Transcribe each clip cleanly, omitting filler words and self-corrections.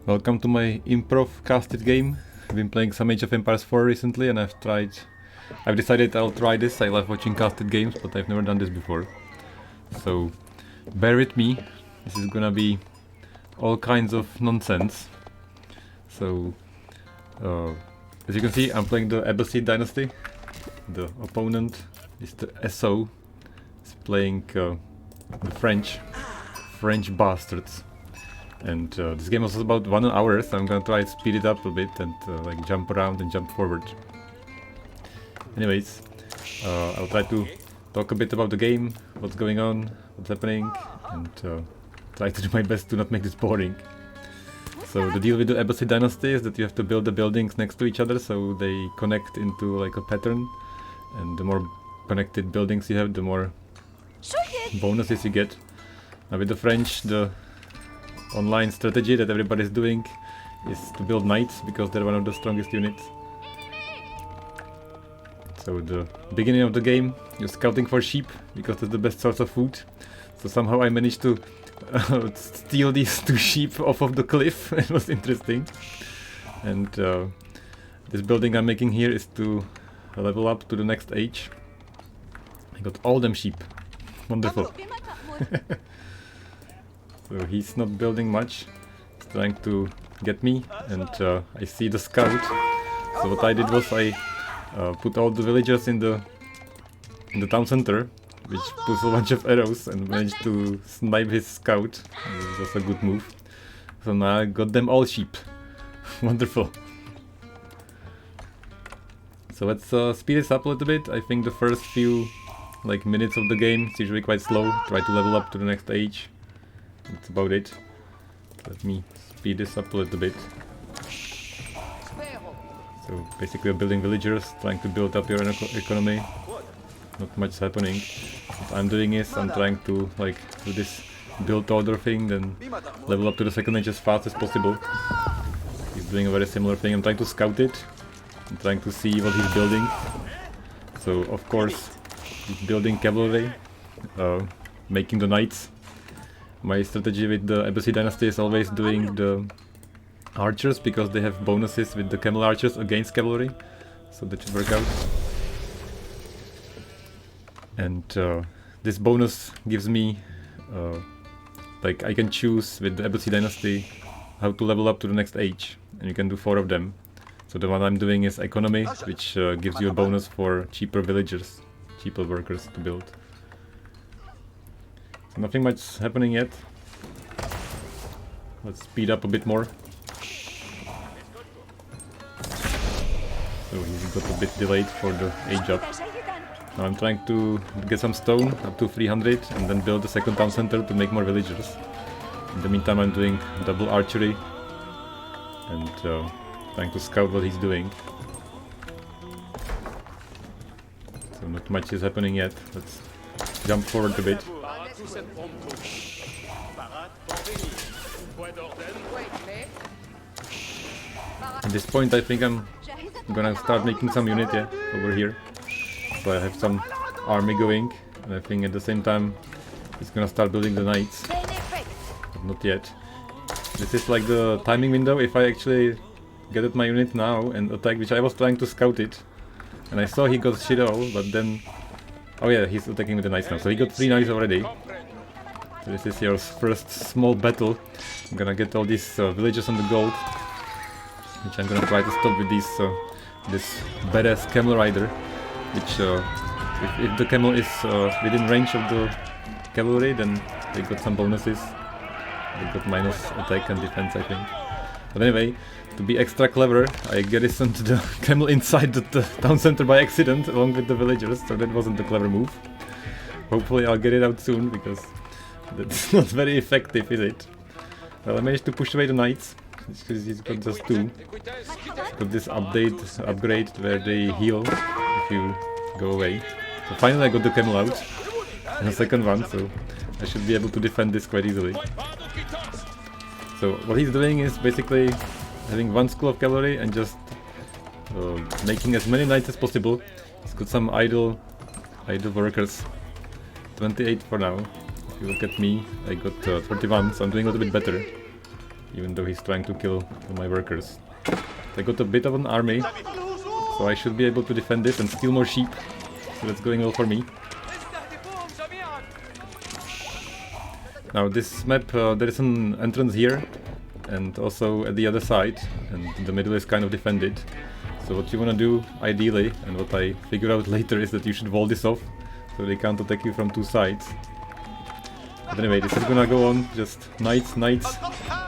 Welcome to my improv casted game. I've been playing some Age of Empires 4 recently and I've decided I'll try this. I love watching casted games, but I've never done this before. So bear with me. This is gonna be all kinds of nonsense. So as you can see, I'm playing the Abbasid dynasty. The opponent is the SO. He's playing the French bastards. And this game was about 1 hour, so I'm gonna try to speed it up a bit and like jump around and jump forward. Anyways, I'll try to talk a bit about the game, what's going on, what's happening, and try to do my best to not make this boring. So the deal with the Abbasid dynasty is that you have to build the buildings next to each other so they connect into like a pattern, and the more connected buildings you have, the more bonuses you get. Now with the French, the online strategy that everybody's doing is to build knights because they're one of the strongest units. So the beginning of the game, you're scouting for sheep because that's the best source of food. So somehow I managed to steal these 2 sheep off of the cliff. It was interesting. And this building I'm making here is to level up to the next age. I got all them sheep. Wonderful. So he's not building much, he's trying to get me, and I see the scout. So what I did was I put all the villagers in the town center, which puts a bunch of arrows, and managed to snipe his scout. It was a good move. So now I got them all sheep. Wonderful. So let's speed this up a little bit. I think the first few minutes of the game is usually quite slow. Try to level up to the next age. That's about it. Let me speed this up a little bit. So basically we're building villagers, trying to build up your economy. Not much happening. What I'm doing is I'm trying to do this build order thing, then level up to the second age as fast as possible. He's doing a very similar thing. I'm trying to scout it. I'm trying to see what he's building. So of course he's building cavalry, making the knights. My strategy with the Abbasid dynasty is always doing the archers because they have bonuses with the camel archers against cavalry, so that should work out. And this bonus gives me, I can choose with the Abbasid dynasty how to level up to the next age, and you can do 4 of them. So the one I'm doing is economy, which gives you a bonus for cheaper villagers, cheaper workers to build. Nothing much happening yet. Let's speed up a bit more. So he's got a bit delayed for the age up. Now I'm trying to get some stone up to 300 and then build a second town center to make more villagers. In the meantime I'm doing double archery and trying to scout what he's doing. So not much is happening yet. Let's jump forward a bit. At this point I think I'm gonna start making some unit over here. So I have some army going, and I think at the same time it's gonna start building the knights. But not yet. This is like the timing window. If I actually get at my unit now and attack, which I was trying to scout it, and I saw he got Shiro, but then oh yeah, he's attacking with the knights now, so he got 3 knights already. So this is your first small battle. I'm gonna get all these villagers on the gold, which I'm gonna try to stop with this badass camel rider, which if the camel is within range of the cavalry, then they got some bonuses. They got minus attack and defense, I think. But anyway, to be extra clever, I garrisoned the camel inside the town center by accident along with the villagers, so that wasn't a clever move. Hopefully I'll get it out soon, because that's not very effective, is it? Well, I managed to push away the knights, because he's got just 2. He's got this upgrade where they heal if you go away. So finally I got the camel out, and a second one, so I should be able to defend this quite easily. So what he's doing is basically having 1 school of cavalry and just making as many knights as possible. He's got some idle workers. 28 for now. If you look at me, I got 31, so I'm doing a little bit better. even though he's trying to kill my workers. I got a bit of an army, so I should be able to defend this and steal more sheep. So that's going well for me. Now this map, there is an entrance here and also at the other side, and the middle is kind of defended. So what you wanna do, ideally, and what I figure out later, is that you should wall this off, so they can't attack you from two sides. But anyway, this is gonna go on, just knights, knights,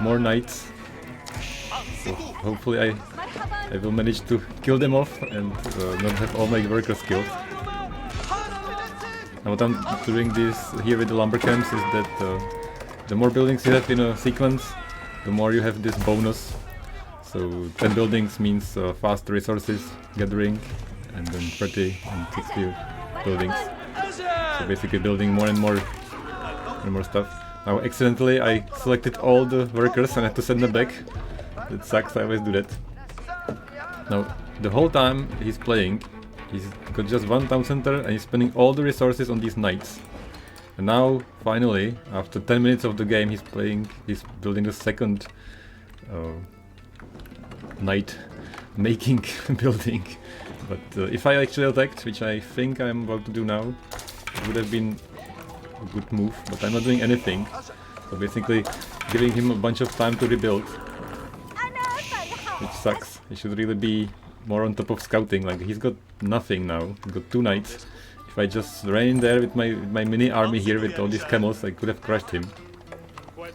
more knights. So hopefully I will manage to kill them off and not have all my workers killed. And what I'm doing this here with the lumber camps is that the more buildings you have in a sequence, the more you have this bonus. So 10 buildings means faster resources gathering, and then 30 and 60 buildings. So basically building more and more stuff. Now accidentally I selected all the workers and I had to send them back. That sucks, I always do that. Now the whole time he's playing, he's got just one town center and he's spending all the resources on these knights. And now finally, after 10 minutes of the game, he's building a second knight making building. But if I actually attacked, which I think I'm about to do now, it would have been a good move, but I'm not doing anything. So basically giving him a bunch of time to rebuild, which sucks. He should really be more on top of scouting. Like, he's got nothing now. He's got 2 knights. If I just ran in there with my mini army here with all these camels, I could have crushed him.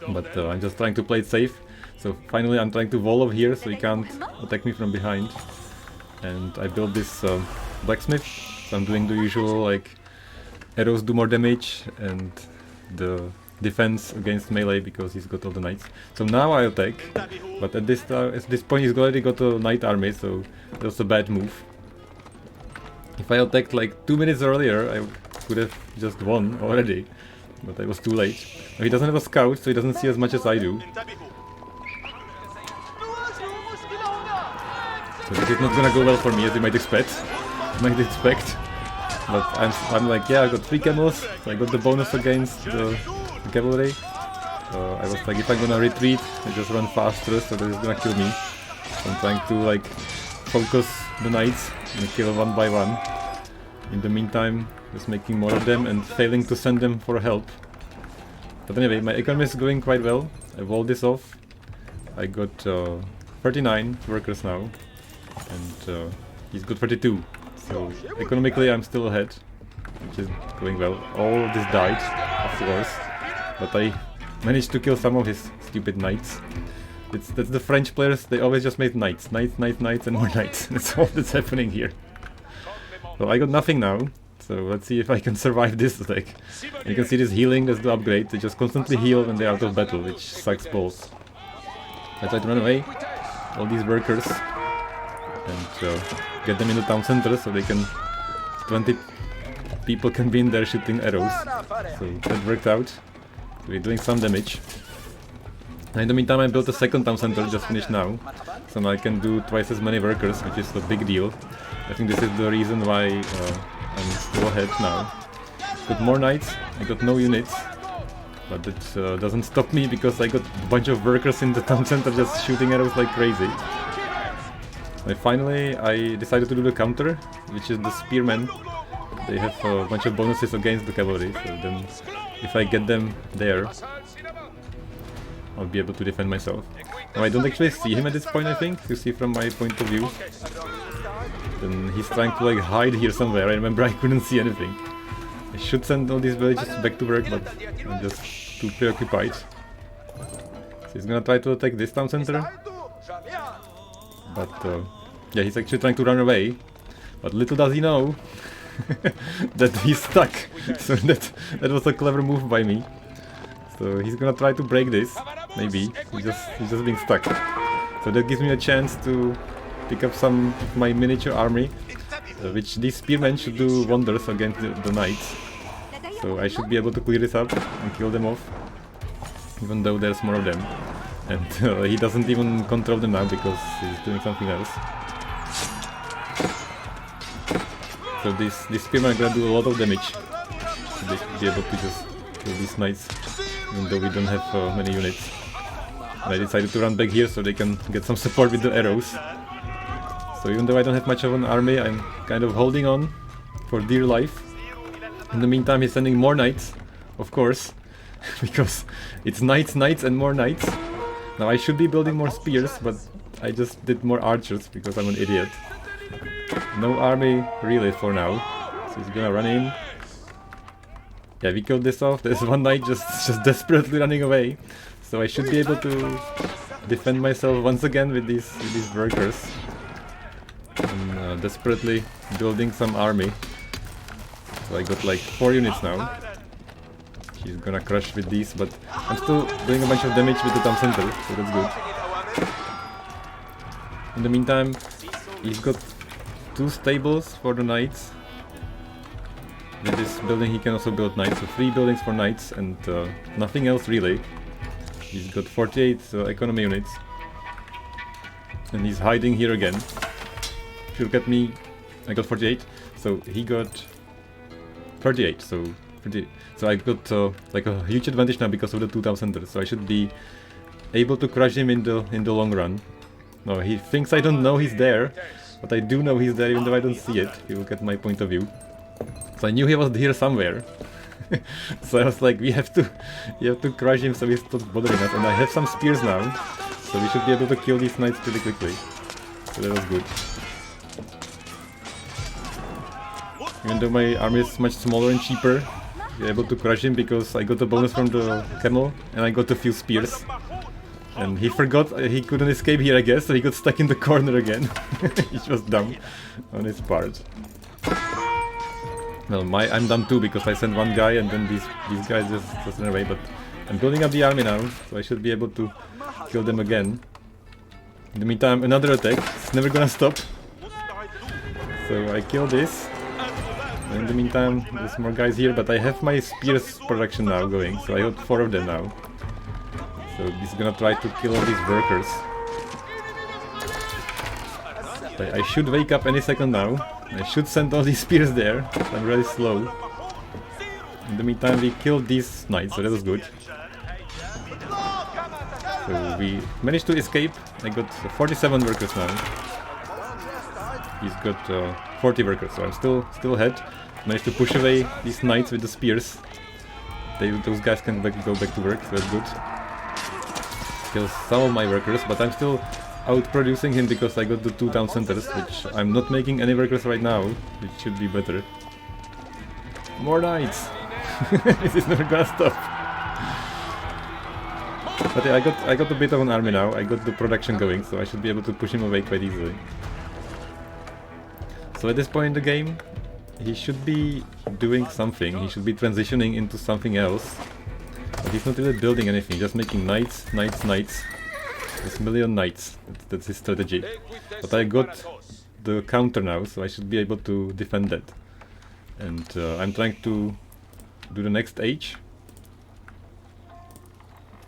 But I'm just trying to play it safe. So finally I'm trying to wall over here so he can't attack me from behind. And I built this blacksmith. So I'm doing the usual, like, arrows do more damage and the defense against melee because he's got all the knights. So now I attack, but at this point he's already got a knight army, so that's a bad move. If I attacked like 2 minutes earlier, I could have just won already, but I was too late. He doesn't have a scout, so he doesn't see as much as I do. So this is not gonna go well for me, as you might expect. But I'm like, yeah, I got 3 camels, so I got the bonus against the cavalry. I was like, if I'm gonna retreat, I just run faster, so they're just gonna kill me. So I'm trying to like focus the knights and kill one by one. In the meantime, just making more of them and failing to send them for help. But anyway, my economy is going quite well. I walled this off. I got 39 workers now, and he's got 32. So economically I'm still ahead, which is going well. All of this died, of course, but I managed to kill some of his stupid knights. That's the French players, they always just made knights, knights, and more knights. That's all that's happening here. So I got nothing now, so let's see if I can survive this attack. And you can see this healing, that's the upgrade. They just constantly heal when they're out of battle, which sucks balls. I try to run away, all these workers, and get them in the town center so they can... 20 people can be in there shooting arrows. So that worked out. So we're doing some damage. And in the meantime I built a second town center, just finished now. So now I can do twice as many workers, which is a big deal. I think this is the reason why I'm still ahead now. Got more knights, I got no units. But that doesn't stop me because I got a bunch of workers in the town center just shooting arrows like crazy. And finally I decided to do the counter, which is the spearmen. They have a bunch of bonuses against the cavalry, so then if I get them there, I'll be able to defend myself. Now I don't actually see him at this point, I think, you see from my point of view. Then he's trying to like hide here somewhere. I remember I couldn't see anything. I should send all these villages back to work, but I'm just too preoccupied. So he's gonna try to attack this town center. But yeah, he's actually trying to run away. But little does he know that he's stuck. So that was a clever move by me. So he's gonna try to break this. Maybe. He's just being stuck. So that gives me a chance to pick up some of my miniature army, which these spearmen should do wonders against the knights. So I should be able to clear this up and kill them off, even though there's more of them. And he doesn't even control them now because he's doing something else. So these spearmen are gonna do a lot of damage. So they should be able to just kill these knights, even though we don't have many units. And I decided to run back here so they can get some support with the arrows. So even though I don't have much of an army, I'm kind of holding on for dear life. In the meantime, he's sending more knights, of course, because it's knights, knights and more knights. Now I should be building more spears, but I just did more archers because I'm an idiot. No army really for now. So he's gonna run in. Yeah, we killed this off. There's one knight just desperately running away. So I should be able to defend myself once again with these workers. I'm desperately building some army. So I got like 4 units now. He's gonna crush with these, but I'm still doing a bunch of damage with the town center, so that's good. In the meantime, he's got 2 stables for the knights. With this building he can also build knights, so 3 buildings for knights and nothing else really. He's got 48 economy units. And he's hiding here again. If you look at me, I got 48, so he got 38, so I got like a huge advantage now because of the 2 town centers, so I should be able to crush him in the long run. No, he thinks I don't know he's there, but I do know he's there even though I don't see it, if you look at my point of view. So I knew he was here somewhere. So I was like, you have to crush him so he stops bothering us, and I have some spears now, so we should be able to kill these knights pretty quickly. So that was good. Even though my army is much smaller and cheaper, we're able to crush him because I got a bonus from the camel and I got a few spears. And he forgot he couldn't escape here, I guess, so he got stuck in the corner again, which was dumb on his part. Well, I'm dumb too because I sent one guy and then these guys just ran away, but I'm building up the army now, so I should be able to kill them again. In the meantime, another attack, it's never gonna stop. So I kill this. In the meantime, there's more guys here, but I have my spears production now going, so I got 4 of them now. So he's gonna try to kill all these workers. I should wake up any second now. I should send all these spears there. I'm really slow. In the meantime, we killed these knights, so that was good. So we managed to escape. I got 47 workers now. He's got 40 workers, so I'm still ahead. Managed to push away these knights with the spears. Those guys can go back to work, so that's good. Kill some of my workers, but I'm still outproducing him because I got the 2 town centers, which I'm not making any workers right now, which should be better. More knights! This is never gonna stop. But yeah, I got a bit of an army now. I got the production going, so I should be able to push him away quite easily. So at this point in the game, he should be doing something. He should be transitioning into something else. But he's not really building anything, just making knights, knights, knights. There's a million knights. That's his strategy. But I got the counter now, so I should be able to defend that. And I'm trying to do the next age.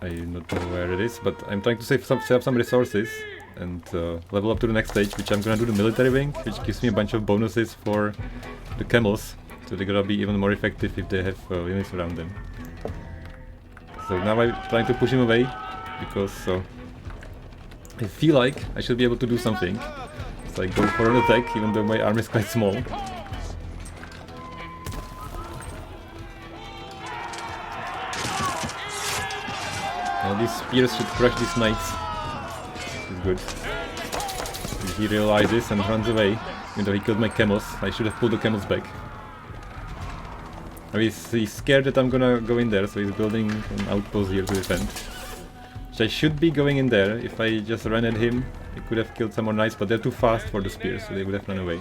I don't know where it is, but I'm trying to save up some resources and level up to the next stage, which I'm gonna do the military wing, which gives me a bunch of bonuses for the camels, so they're gonna be even more effective if they have units around them. So now I'm trying to push him away, because I feel like I should be able to do something. So I go for an attack, even though my army is quite small. Now these spears should crush these knights. This is good. He realizes and runs away. Even though he killed my camels, I should have pulled the camels back. Now he's scared that I'm gonna go in there, so he's building an outpost here to defend. Which I should be going in there. If I just ran at him, I could have killed some more knights, but they're too fast for the spears, so they would have run away.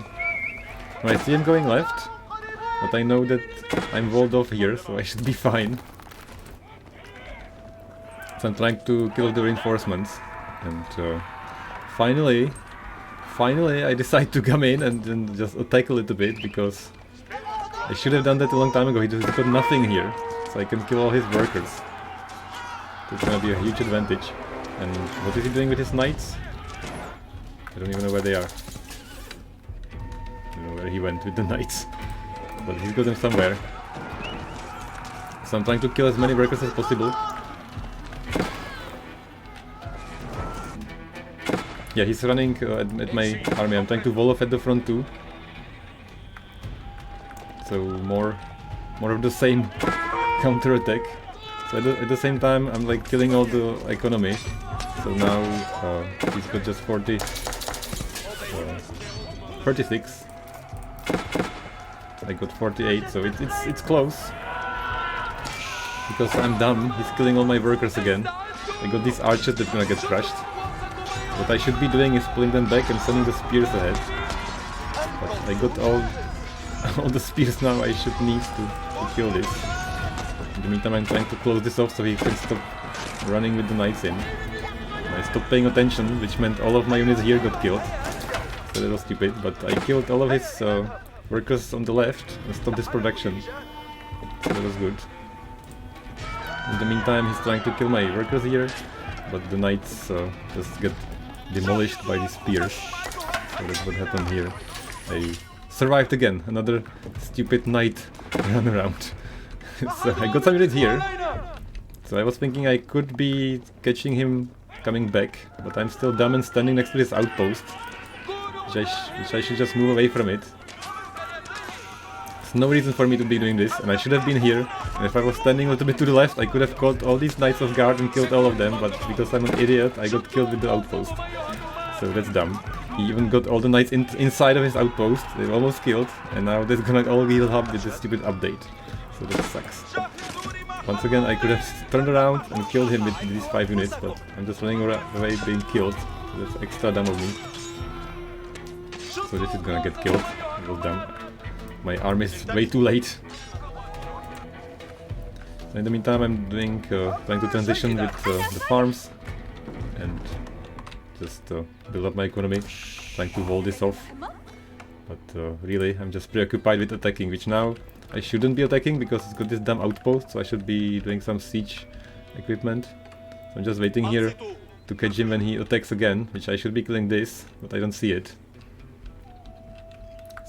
Now I see him going left, but I know that I'm walled off here, so I should be fine. So I'm trying to kill the reinforcements, and finally I decide to come in and then just attack a little bit, because I should have done that a long time ago. He just got nothing here, so I can kill all his workers. That's gonna be a huge advantage. And what is he doing with his knights? I don't even know where they are. I don't know where he went with the knights, but he's got them somewhere. So I'm trying to kill as many workers as possible. Yeah, he's running at my army. I'm trying to wall off at the front too. So more of the same counter attack. So at the same time, I'm like killing all the economy. So now he's got just 36. I got 48, so it's close. Because I'm dumb, he's killing all my workers again. I got these archers that's gonna get crushed. What I should be doing is pulling them back and sending the spears ahead. But I got all the spears now I should need to kill this. In the meantime, I'm trying to close this off so he can stop running with the knights in. And I stopped paying attention, which meant all of my units here got killed. So that was stupid, but I killed all of his workers on the left and stopped his production. So that was good. In the meantime, he's trying to kill my workers here, but the knights just get demolished by these spears. So that's what happened here. I survived again, another stupid knight run around. So I got some units here. So I was thinking I could be catching him coming back, but I'm still dumb and standing next to this outpost, which I should just move away from it. There's no reason for me to be doing this, and I should have been here. And if I was standing a little bit to the left, I could have caught all these knights of guard and killed all of them, but because I'm an idiot, I got killed with the outpost. So that's dumb. He even got all the knights inside of his outpost, they were almost killed, and now they're gonna all heal up with this stupid update. So that sucks. Once again, I could have turned around and killed him with these 5 units, but I'm just running away being killed. So that's extra dumb of me. So this is gonna get killed. Real dumb. My army is way too late. So in the meantime, I'm doing trying to transition with the farms and just build up my economy, trying to wall this off. But really, I'm just preoccupied with attacking, which now I shouldn't be attacking because it's got this damn outpost, so I should be doing some siege equipment. So I'm just waiting here to catch him when he attacks again, which I should be killing this, but I don't see it.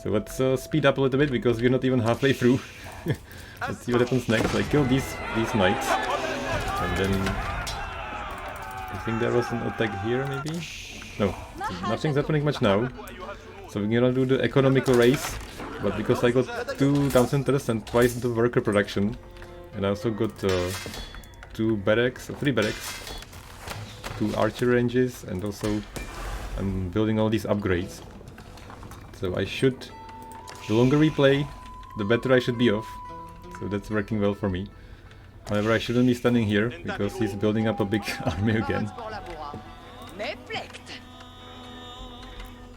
So let's speed up a little bit because we're not even halfway through. Let's see what happens next. I kill these knights, and then I think there was an attack here maybe? No, nothing's happening much now. So we're gonna do the economical race, but because I got 2 town centers and twice the worker production, and I also got 3 barracks, 2 archer ranges, and also I'm building all these upgrades. So I should, the longer we play, the better I should be off. So that's working well for me. However, I shouldn't be standing here, because he's building up a big army again.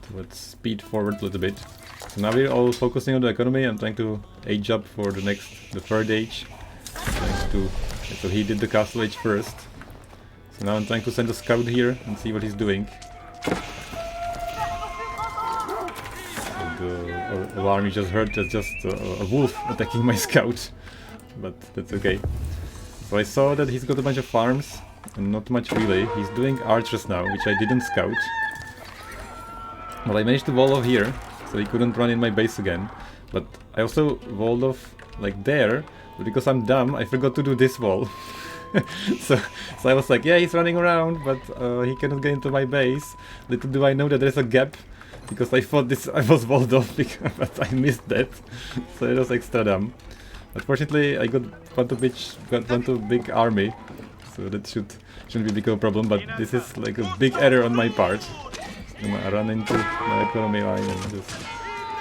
So let's speed forward a little bit. So now we're all focusing on the economy. I'm trying to age up for the 3rd age. So he did the castle age first. So now I'm trying to send a scout here and see what he's doing. The alarm you just heard, that's just a wolf attacking my scout, but that's okay. So I saw that he's got a bunch of farms, and not much really. He's doing archers now, which I didn't scout. But I managed to wall off here, so he couldn't run in my base again. But I also walled off like there, but because I'm dumb, I forgot to do this wall. so I was like, yeah, he's running around, but he cannot get into my base. Little do I know that there's a gap, because I thought I was walled off, but I missed that. So it was extra dumb. But fortunately, I got one too big army, so that shouldn't be a big problem. But this is like a big error on my part. I'm gonna run into my economy line and just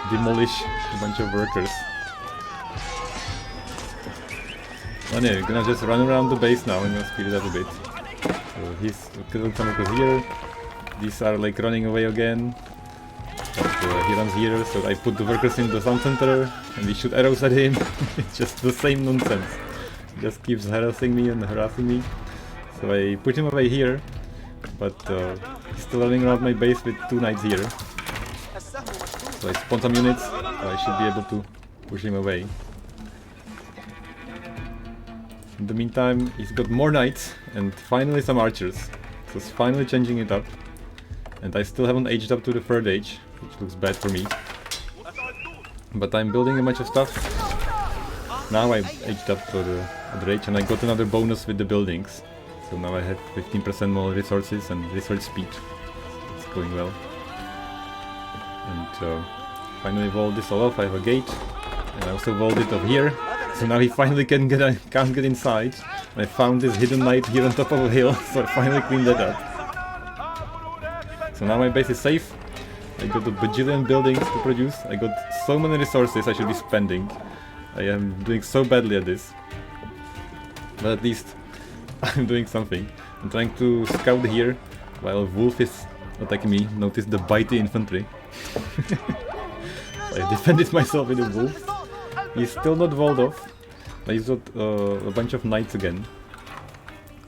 demolish a bunch of workers. Anyway, we're gonna just run around the base now and speed it up a bit. So he's killing some workers here. These are like running away again. But he runs here, so I put the workers in the town center and we shoot arrows at him. It's just the same nonsense. He just keeps harassing me and harassing me. So I put him away here, but he's still running around my base with 2 knights here. So I spawn some units, so I should be able to push him away. In the meantime, he's got more knights and finally some archers. So it's finally changing it up. And I still haven't aged up to the 3rd age, which looks bad for me. But I'm building a bunch of stuff. Now I've aged up to the other age and I got another bonus with the buildings. So now I have 15% more resources and research speed. It's going well. And finally walled this all off. I have a gate, and I also walled it over here. So now he finally can't get inside. And I found this hidden knight here on top of a hill, so I finally cleaned that up. So now my base is safe. I got a bajillion buildings to produce. I got so many resources I should be spending. I am doing so badly at this. But at least I'm doing something. I'm trying to scout here while Wolf is attacking me. Notice the bitey infantry. I defended myself with a wolf. He's still not walled off. I used a bunch of knights again.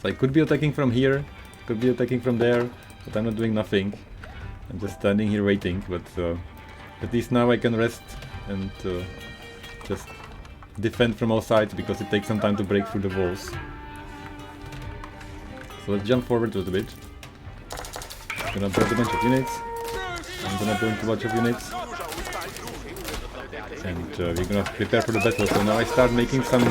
So I could be attacking from here, could be attacking from there, but I'm not doing nothing. I'm just standing here waiting, but at least now I can rest and just defend from all sides, because it takes some time to break through the walls. So let's jump forward a little bit. I'm gonna build a bunch of units. I'm gonna build a bunch of units. And we're gonna prepare for the battle. So now I start making some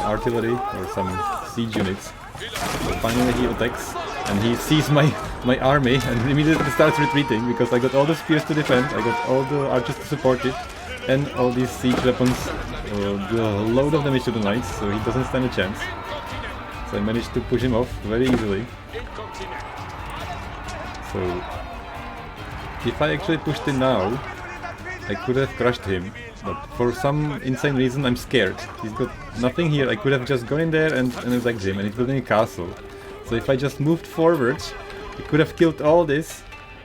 artillery or some siege units. So finally he attacks and he sees my army and immediately starts retreating, because I got all the spears to defend, I got all the archers to support it, and all these siege weapons do a load of damage to the knights, so he doesn't stand a chance. So I managed to push him off very easily. So if I actually pushed him now, I could have crushed him, but for some insane reason I'm scared. He's got nothing here. I could have just gone in there and attacked him, and he's building a castle. So if I just moved forward, I could have killed all this,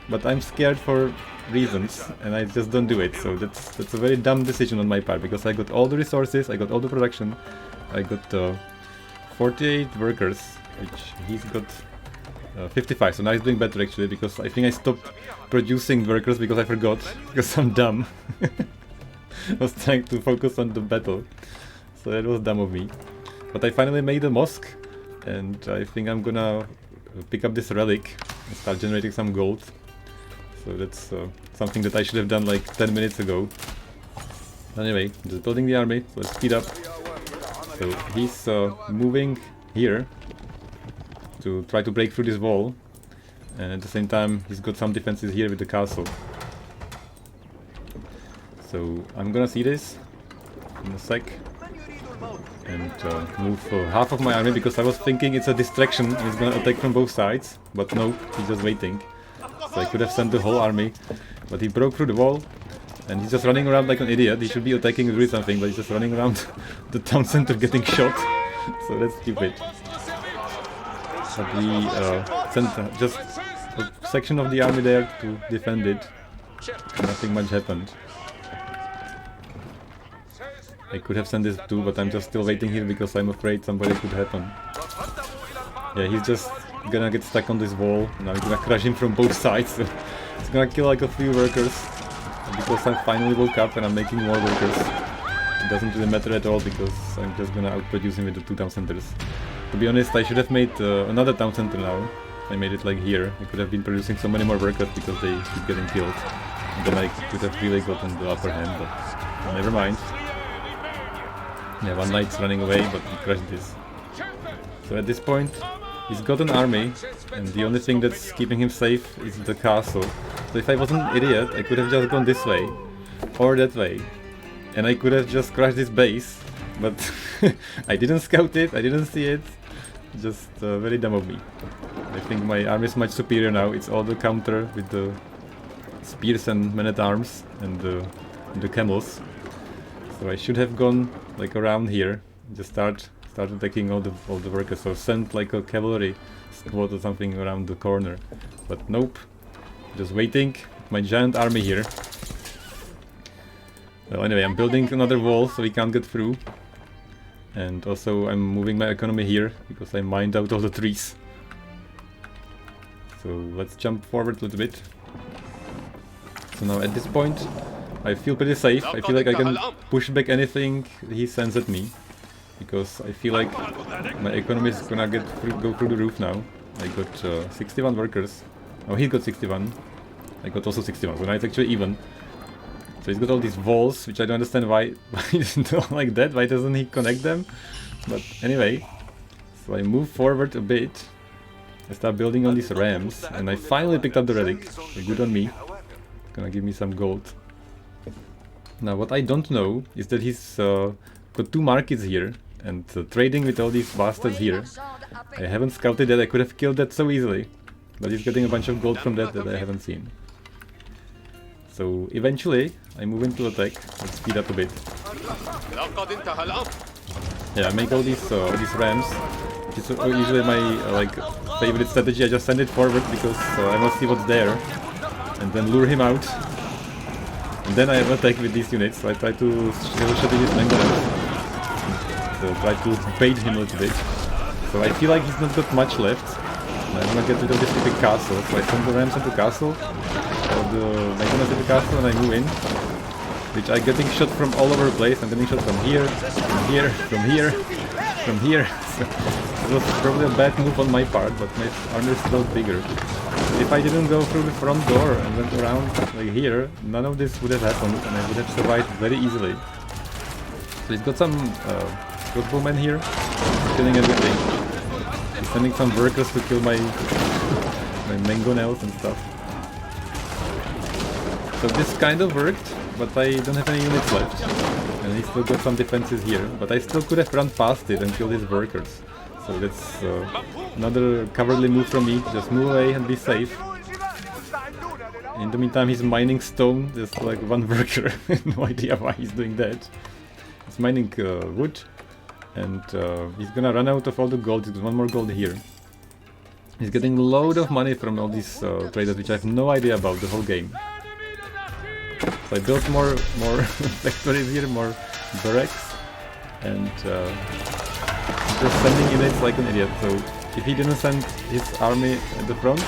but I'm scared for reasons, and I just don't do it. So that's a very dumb decision on my part, because I got all the resources, I got all the production, I got 48 workers, which he's got 55, so now he's doing better actually, because I think I stopped producing workers because I forgot, because I'm dumb. I was trying to focus on the battle, so that was dumb of me. But I finally made a mosque, and I think I'm gonna pick up this relic and start generating some gold. So that's something that I should have done like 10 minutes ago. Anyway, just building the army, so let's speed up. So he's moving here to try to break through this wall, and at the same time he's got some defenses here with the castle. So I'm gonna see this in a sec and move half of my army, because I was thinking it's a distraction and he's gonna attack from both sides, but nope, he's just waiting. So I could have sent the whole army, but he broke through the wall and he's just running around like an idiot. He should be attacking or doing something, but he's just running around the town center getting shot. So that's stupid. But we sent just a section of the army there to defend it. Nothing much happened. I could have sent this too, but I'm just still waiting here because I'm afraid somebody could happen. Yeah, he's just gonna get stuck on this wall. Now I'm gonna crush him from both sides. It's gonna kill like a few workers. Because I finally woke up and I'm making more workers. It doesn't really matter at all, because I'm just gonna outproduce him with the 2 town centers. To be honest, I should have made another town center now. I made it like here. I could have been producing so many more workers because they keep getting killed. And then I could have really gotten the upper hand, but never mind. Yeah, one knight's running away, but he crushed this. So at this point, he's got an army, and the only thing that's keeping him safe is the castle. So if I wasn't an idiot, I could have just gone this way, or that way, and I could have just crushed this base, but I didn't scout it, I didn't see it. Just very dumb of me. I think my army is much superior now. It's all the counter with the spears and men-at-arms and the camels. So I should have gone like around here, just start attacking all the workers, so send like a cavalry squad or something around the corner. But nope, just waiting, my giant army here. Well, anyway, I'm building another wall so he can't get through. And also I'm moving my economy here, because I mined out all the trees. So let's jump forward a little bit. So now at this point, I feel pretty safe. I feel like I can push back anything he sends at me, because I feel like my economy is gonna go through the roof now. I got 61 workers. Oh, he got 61. I got also 61, so now it's actually even. So he's got all these walls, which I don't understand why he doesn't do like that. Why doesn't he connect them? But anyway, so I move forward a bit, I start building on these rams, and I finally picked up the relic. So good on me. Gonna give me some gold. Now what I don't know is that he's got 2 markets here, and trading with all these bastards here. I haven't scouted that. I could have killed that so easily, but he's getting a bunch of gold from that I haven't seen. So eventually I move into attack. Let's speed up a bit. Yeah, I make all these rams, which is usually my like favorite strategy. I just send it forward because I must see what's there, and then lure him out. And then I have attack with these units. So I try to shot his mangonels. So try to bait him a little bit. So I feel like he's not got much left. And I'm gonna get rid of this big castle. So I send the rams into castle, or the mangonels into castle, and I move in. Which I'm getting shot from all over the place. I'm getting shot from here, from here, from here, from here. So it was probably a bad move on my part, but my army is still bigger. If I didn't go through the front door and went around like here, none of this would have happened, and I would have survived very easily. So he's got some crossbowmen here, killing everything. He's sending some workers to kill my mangonels and stuff. So this kind of worked, but I don't have any units left. And he still got some defenses here, but I still could have run past it and killed his workers. So that's another cowardly move from me. Just move away and be safe. In the meantime, he's mining stone, just like 1 worker. No idea why he's doing that. He's mining wood, and he's gonna run out of all the gold. He's got 1 more gold here. He's getting a load of money from all these traders, which I have no idea about the whole game. So I built more factories here, more barracks, and just sending units like an idiot. So if he didn't send his army at the front,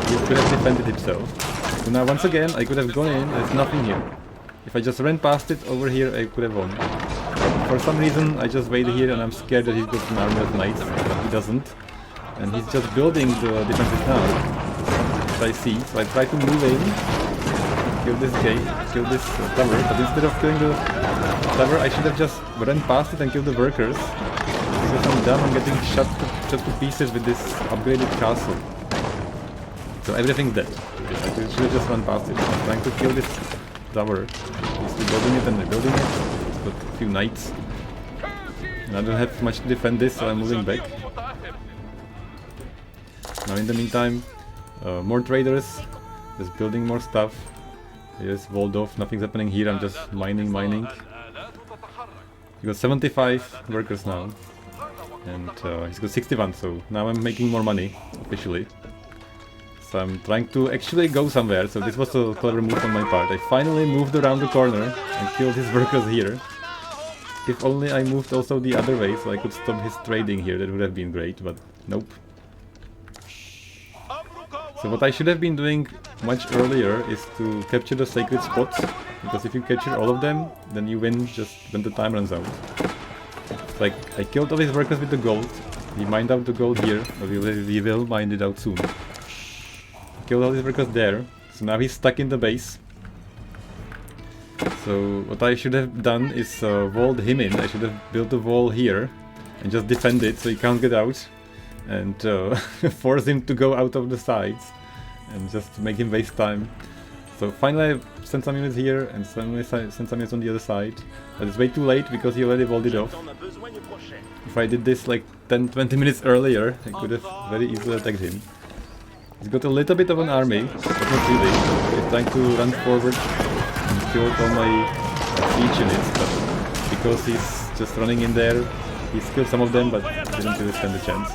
he could have defended himself. So now once again I could have gone in, there's nothing here. If I just ran past it over here, I could have won. But for some reason I just waited here, and I'm scared that he's got an army of knights, but he doesn't. And he's just building the defenses now, which I see. So I try to move in, kill this gate, kill this tower, but instead of killing the tower I should have just run past it and killed the workers. Because I'm dumb, I'm getting shot to pieces with this upgraded castle. So everything's dead. I should have just run past it. I'm trying to kill this tower. He's still building it and rebuilding it. He's got a few knights. And I don't have much to defend this, so I'm moving back. Now in the meantime, more traders, just building more stuff. Here's walled off, nothing's happening here, I'm just mining. He got 75 workers now. And he's got 61, so now I'm making more money, officially. So I'm trying to actually go somewhere, so this was a clever move on my part. I finally moved around the corner and killed his workers here. If only I moved also the other way, so I could stop his trading here, that would have been great, but nope. So what I should have been doing much earlier is to capture the sacred spots, because if you capture all of them, then you win just when the time runs out. Like, I killed all his workers with the gold. He mined out the gold here, but we will mine it out soon. Killed all his workers there, so now he's stuck in the base. So what I should have done is walled him in. I should have built a wall here and just defend it so he can't get out. And force him to go out of the sides and just make him waste time. So finally I sent some units here and sent some units on the other side. But it's way too late because he already walled it off. If I did this like 10-20 minutes earlier, I could have very easily attacked him. He's got a little bit of an army, but not really. He's trying to run forward and kill all my siege units, but because he's just running in there, he's killed some of them, but didn't really stand a chance.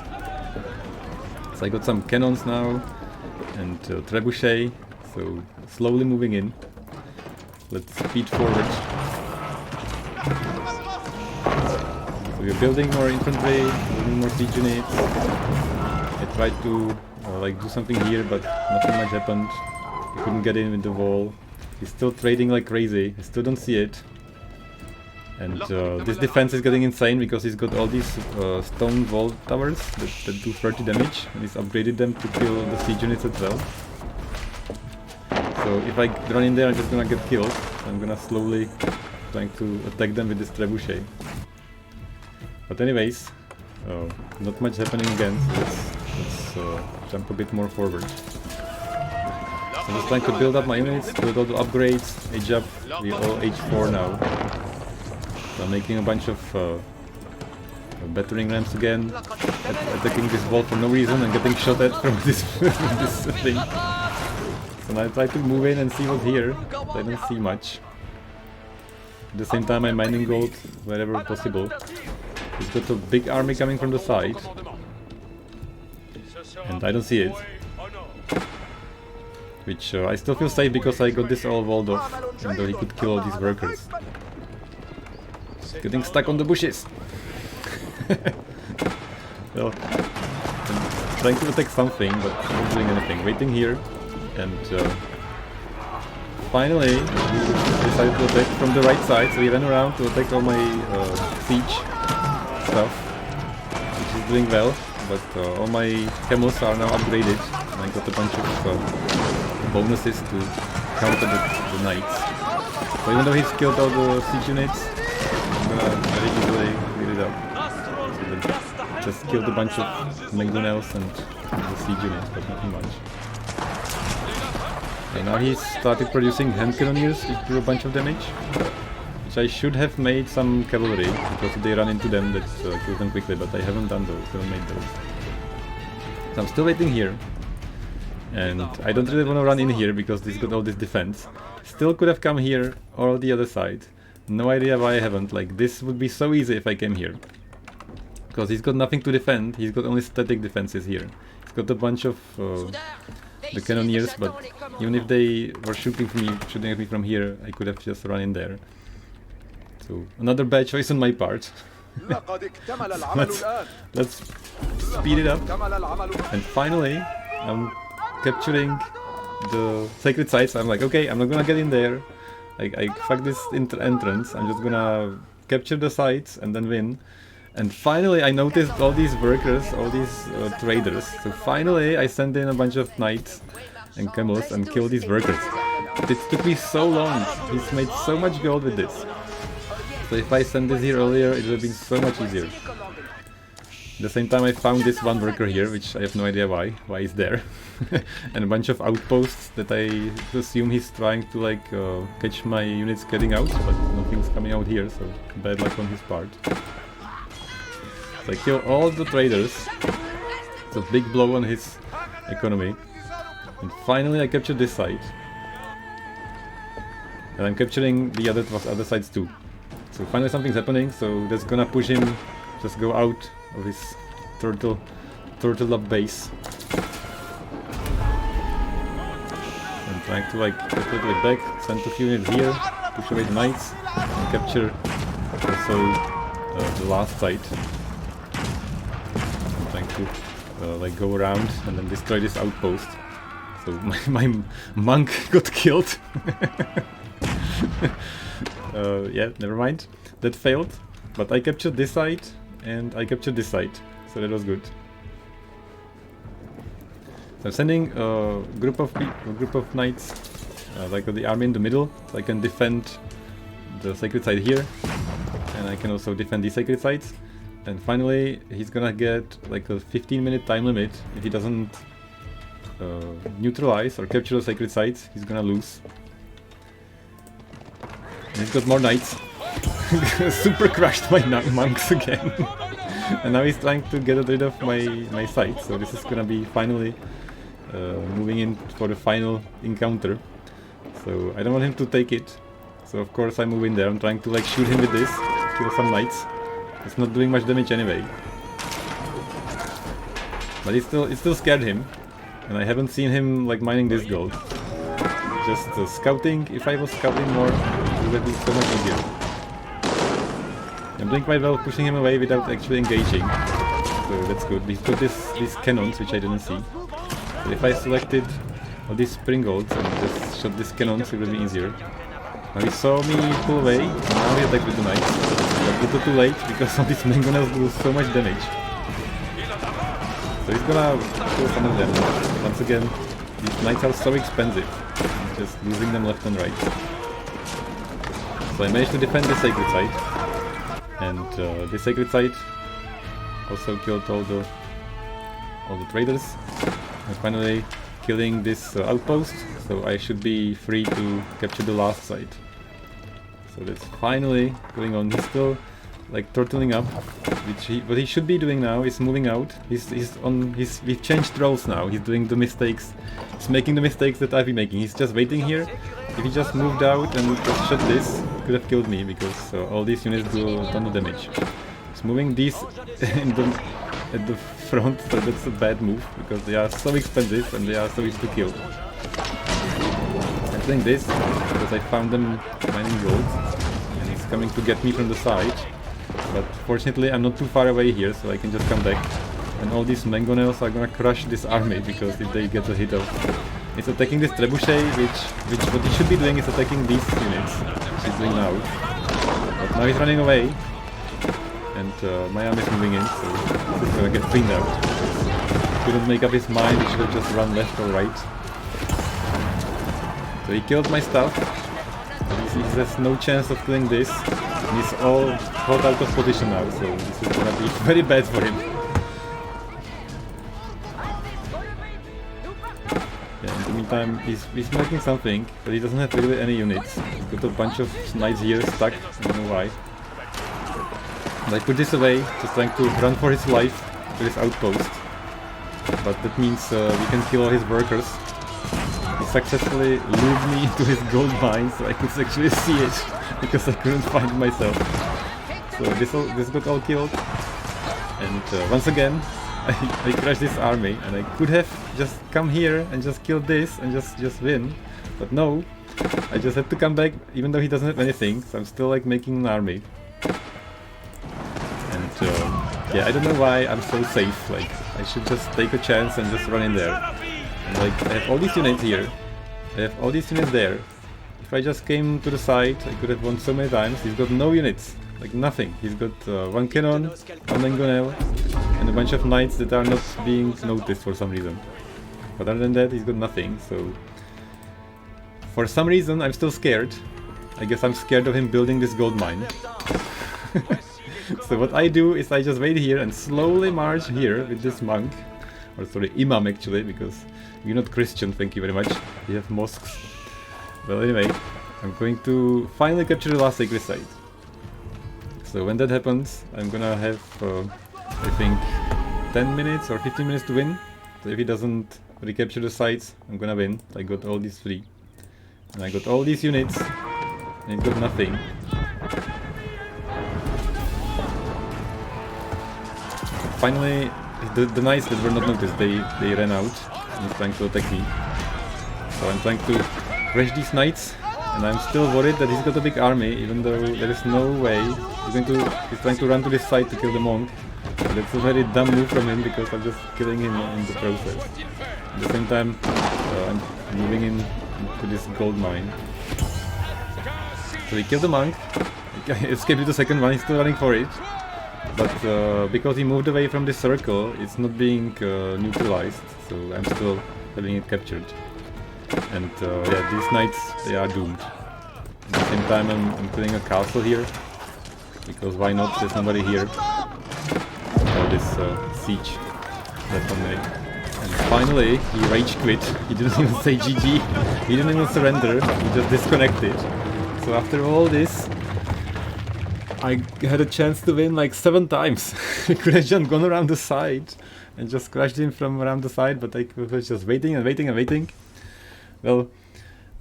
So I got some cannons now, and trebuchet, so slowly moving in. Let's speed forward. So we're building more infantry, building more siege units. I tried to like do something here, but nothing much happened. I couldn't get in with the wall. He's still trading like crazy. I still don't see it. And this defense is getting insane because he's got all these stone wall towers that do 30 damage, and he's upgraded them to kill the siege units as well. So if I run in there, I'm just gonna get killed. So I'm gonna slowly trying to attack them with this trebuchet. But anyways, not much happening again, so let's let's jump a bit more forward. I'm just trying to build up my units, build all the upgrades, age up. We're all age 4 now. So I'm making a bunch of battering rams again, attacking this wall for no reason and getting shot at from this, this thing. So now I try to move in and see what's here, but I don't see much. At the same time I'm mining gold wherever possible. He's got a big army coming from the side, and I don't see it. Which I still feel safe because I got this all walled off, and though he could kill all these workers. Getting stuck on the bushes! Well, I'm trying to attack something, but not doing anything. Waiting here, and finally he decided to attack from the right side, so he ran around to attack all my siege stuff, which is doing well, but all my camels are now upgraded, and I got a bunch of bonuses to counter the knights. So even though he's killed all the siege units, I'm gonna very easily clear it up. So just killed a bunch of McDonald's and the siege units, but nothing much. Okay, now he's started producing hand cannoneers which do a bunch of damage, which I should have made some cavalry, because if they run into them that kills them quickly, but I haven't done those, haven't made those. So I'm still waiting here. And I don't really want to run in here because he's got all this defense. Still could have come here or the other side. No idea why I haven't. Like, this would be so easy if I came here. Because he's got nothing to defend, he's got only static defenses here. He's got a bunch of the cannoneers, but even if they were shooting at me from here, I could have just run in there. So, another bad choice on my part. let's speed it up. And finally, I'm capturing the sacred sites. I'm like, okay, I'm not gonna get in there. I fuck this entrance. I'm just gonna capture the sites and then win. And finally I noticed all these workers, all these traders. So finally I sent in a bunch of knights and camels and killed these workers. It took me so long. He's made so much gold with this. So if I sent this here earlier, it would have been so much easier. At the same time I found this one worker here, which I have no idea why he's there. And a bunch of outposts that I assume he's trying to like catch my units getting out, but nothing's coming out here, so bad luck on his part. So I kill all the traders. It's a big blow on his economy. And finally I captured this side. And I'm capturing the other sides too. So finally something's happening, so that's gonna push him just go out of his turtle up base. I'm trying to like get a little bit back, send a few units here, push away the knights, and capture also the last site. I'm trying to like go around and then destroy this outpost. So my monk got killed. Yeah, never mind. That failed. But I captured this site and I captured this site, so that was good. So I'm sending a group of knights, like the army in the middle, so I can defend the sacred site here, and I can also defend these sacred sites. And finally, he's gonna get like a 15-minute time limit. If he doesn't neutralize or capture the sacred sites, he's gonna lose. And he's got more knights. Super crushed my monks again. And now he's trying to get rid of my site, so this is gonna be finally moving in for the final encounter. So I don't want him to take it, so of course I move in there. I'm trying to like shoot him with this, kill some knights. It's not doing much damage anyway. But it still scared him, and I haven't seen him like mining this gold. Just scouting. If I was scouting more, it would be so much easier. I'm doing quite well pushing him away without actually engaging, so that's good. He's got these cannons, which I didn't see. So if I selected all these springolds and just shot these cannons, it would be easier. Now he saw me pull away, and now he attacked with the knights. But a little too late, because all these mangonels do so much damage. So he's gonna kill some of them. Once again, these knights are so expensive. I'm just losing them left and right. So I managed to defend the sacred site. And the sacred site also killed all the all the traders, and finally killing this outpost, so I should be free to capture the last site. So that's finally going on. He's still like turtling up, what he should be doing now is moving out. We've changed roles now. He's doing the mistakes. He's making the mistakes that I've been making. He's just waiting here. If he just moved out and just shot this, he could have killed me because all these units do a ton of damage. He's moving these at the front, so that's a bad move because they are so expensive and they are so easy to kill. I'm doing this because I found them mining gold and he's coming to get me from the side. But fortunately I'm not too far away here, so I can just come back. And all these mangonels are gonna crush this army because if they get a hit off. It's attacking this trebuchet, which what he should be doing is attacking these units, which he's doing now. But now he's running away. And my army is moving in, so he's gonna get cleaned out. Couldn't make up his mind, he should have just run left or right. So he killed my stuff. He has no chance of killing this. And he's all hot out of position now, so this is gonna be very bad for him. Yeah, in the meantime, he's making something, but he doesn't have really any units. He's got a bunch of knights here stuck, I don't know why. And I put this away, just trying to run for his life to his outpost. But that means we can kill all his workers. He successfully lured me into his gold mine, so I could actually see it, because I couldn't find it myself. So this got all killed. And once again, I crashed this army, and I could have just come here and just kill this and just win. But no, I just had to come back, even though he doesn't have anything, so I'm still like making an army. Yeah, I don't know why I'm so safe, like, I should just take a chance and just run in there. And like, I have all these units here, I have all these units there. If I just came to the side, I could have won so many times. He's got no units, like nothing. He's got one cannon, one mangonel, and a bunch of knights that are not being noticed for some reason. But other than that, he's got nothing, so... For some reason, I'm still scared. I guess I'm scared of him building this gold mine. So what I do is I just wait here and slowly march here with this monk. Or sorry, imam actually, because you're not Christian, thank you very much. You have mosques. Well anyway, I'm going to finally capture the last sacred site. So when that happens, I'm gonna have, I think, 10 minutes or 15 minutes to win. So if he doesn't recapture the sites, I'm gonna win. I got all these three. And I got all these units, and he got nothing. Finally, the knights that were not noticed, they ran out, and he's trying to attack me. So I'm trying to crash these knights, and I'm still worried that he's got a big army, even though there is no way. He's trying to run to this side to kill the monk. And that's a very dumb move from him, because I'm just killing him in the process. At the same time, I'm moving into this gold mine. So he killed the monk, he escaped with the second one, he's still running for it. But because he moved away from this circle, it's not being neutralized, so I'm still having it captured. And yeah, these knights, they are doomed. At the same time, I'm killing a castle here, because why not? There's nobody here. Oh, this siege left on me. And finally, he rage quit. He didn't even say GG. He didn't even surrender. He just disconnected. So after all this, I had a chance to win like 7 times. I could have just gone around the side and just crushed him from around the side, but I was just waiting and waiting and waiting. Well,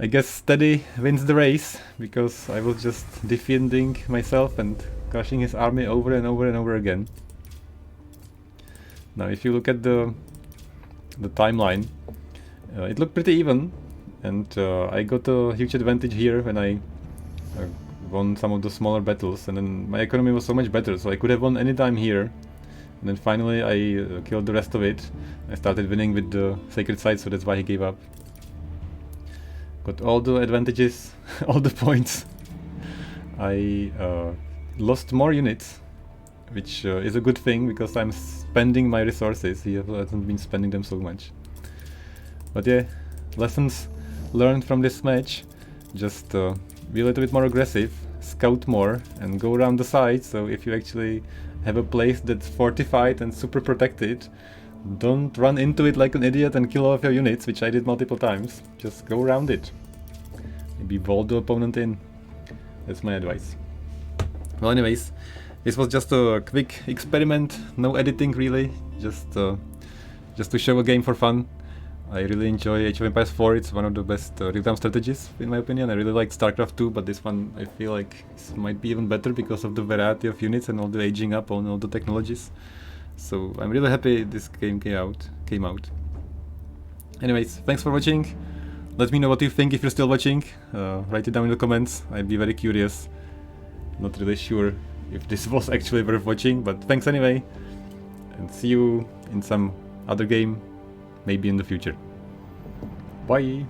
I guess steady wins the race, because I was just defending myself and crushing his army over and over and over again. Now if you look at the timeline, it looked pretty even, and I got a huge advantage here when I won some of the smaller battles, and then my economy was so much better, so I could have won any time here. And then finally I killed the rest of it. I started winning with the sacred site, so that's why he gave up. Got all the advantages, all the points. I lost more units, which is a good thing, because I'm spending my resources. He hasn't been spending them so much. But yeah, lessons learned from this match. Just be a little bit more aggressive, scout more, and go around the side. So if you actually have a place that's fortified and super protected, Don't run into it like an idiot and kill all of your units, which I did multiple times. Just go around it. Maybe vault the opponent in. That's my advice. Well, anyways, this was just a quick experiment, no editing really, just to show a game for fun. I really enjoy Age of Empires 4, it's one of the best real-time strategies in my opinion. I really like StarCraft 2, but this one I feel like this might be even better because of the variety of units and all the aging up on all the technologies. So I'm really happy this game came out. Anyways, thanks for watching. Let me know what you think if you're still watching. Write it down in the comments, I'd be very curious. Not really sure if this was actually worth watching, but thanks anyway. And see you in some other game, maybe in the future. Bye!